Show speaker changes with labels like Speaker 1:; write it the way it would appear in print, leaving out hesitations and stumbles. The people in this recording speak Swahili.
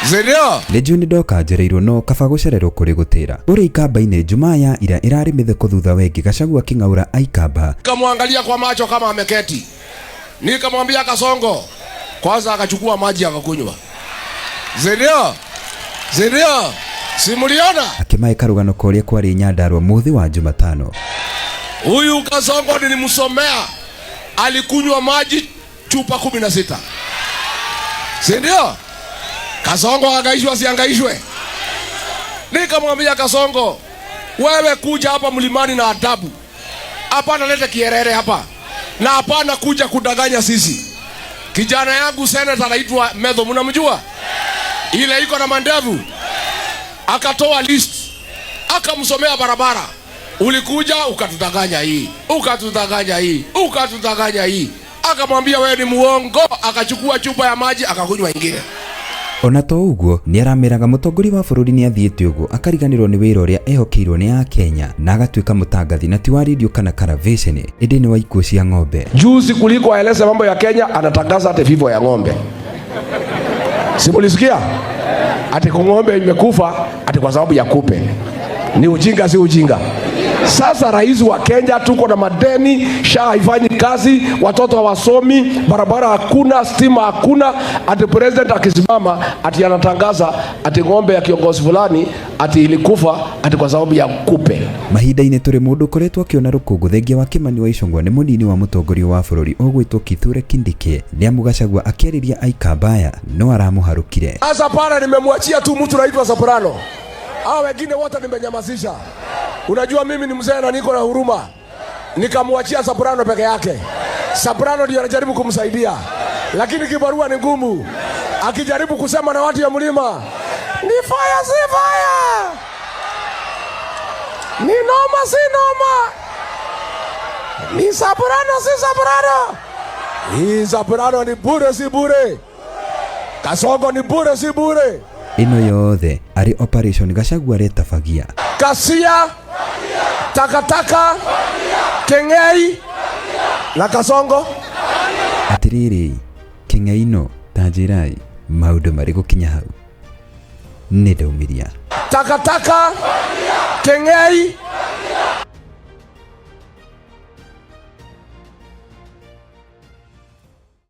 Speaker 1: Zindio?
Speaker 2: Lejuni doka njereirwo no kaba gucererwo kuri gutira. Uri ikamba-ini Jumaa ya ira irari mitheko thutha wengi Gachagua king'aura aikamba.
Speaker 1: Kamwangalia kwa macho kama ameketi. Nikamwambia Kasongo. Kwanza akachukua maji akakunywa. Zindio? Zindio? Simuliona?
Speaker 2: Akimae karugano koria kwari Nyandarua muthi wa Jumatano.
Speaker 1: Huyu Kasongo nilimsomea. Alikunywa maji chupa 16. Sindio? Kasongo angaishwe asiangaishwe. Nikamwambia Kasongo, wewe kuja hapa mlimani na adabu. Hapana lete kierere hapa. Na hapana kuja kudanganya sisi. Kijana yangu senator anaitwa Medho, mnamjua? Ile iko na mandevu. Akatoa list. Akamsomea barabara. Ulikuja ukatudanganya hii. Ukatudanganya hii. Ukatudanganya hii. Akamwambia wewe ni muongo, akachukua chupa ya maji akakunywa ingine.
Speaker 2: Ona to uguo ni arameraga mutongori wa bururi ni athiete uguo akariganirwo ni wira uria ehokeirwo ni a Kenya na agatuika mutangathi na ti wa radio kana television indi ni wa ikuo cia ng'ombe.
Speaker 1: Juzi kuliko aeleze mambo ya Kenya anatangaza ate vifo ya ng'ombe. Simulisikia? Ati ng'ombe imekufa ati kwa sababu ya kupe. Ni ujinga si ujinga. Sasa rais wa Kenya tuko na madeni, SHA haifanyi kazi, watoto hawasomi, barabara hakuna, stima hakuna, ati president akisimama ati anatangaza ati ng'ombe ya kiongozi fulani ati ilikufa ati kwa sababu ya kupe.
Speaker 2: Mahinda-ini turi mundu koretwo akiona rukungu thengia wa Kimani wa Icũng'wa ni munini wa mutongoria wa bururi ugwitwo Kithure Kindiki ni Gachagua akiariria aikambaya no aramuharukire.
Speaker 1: Sasa para nimemwachia tu mtu anaitwa Soprano. Hao wengine wote nimenyamazisha. Unajua mimi ni mzee na niko na huruma. Nikamwachia Soprano peke yake. Soprano ndiye anajaribu kumsaidia. Lakini kibarua ni ngumu. Akijaribu kusema na watu ya mlima, ni fire si fire. Ni noma si noma. Ni Soprano si Soprano. Ni Soprano ni bure si bure. Kasongo ni bure si bure.
Speaker 2: Ino yothe ari operation Gachagua retafagia.
Speaker 1: Kasia, takataka, Keng'ei na Kasongo.
Speaker 2: Atiriri Keng'ei tajirai maundu mari gukinya hau ni ndaumiria.
Speaker 1: Takataka, Keng'ei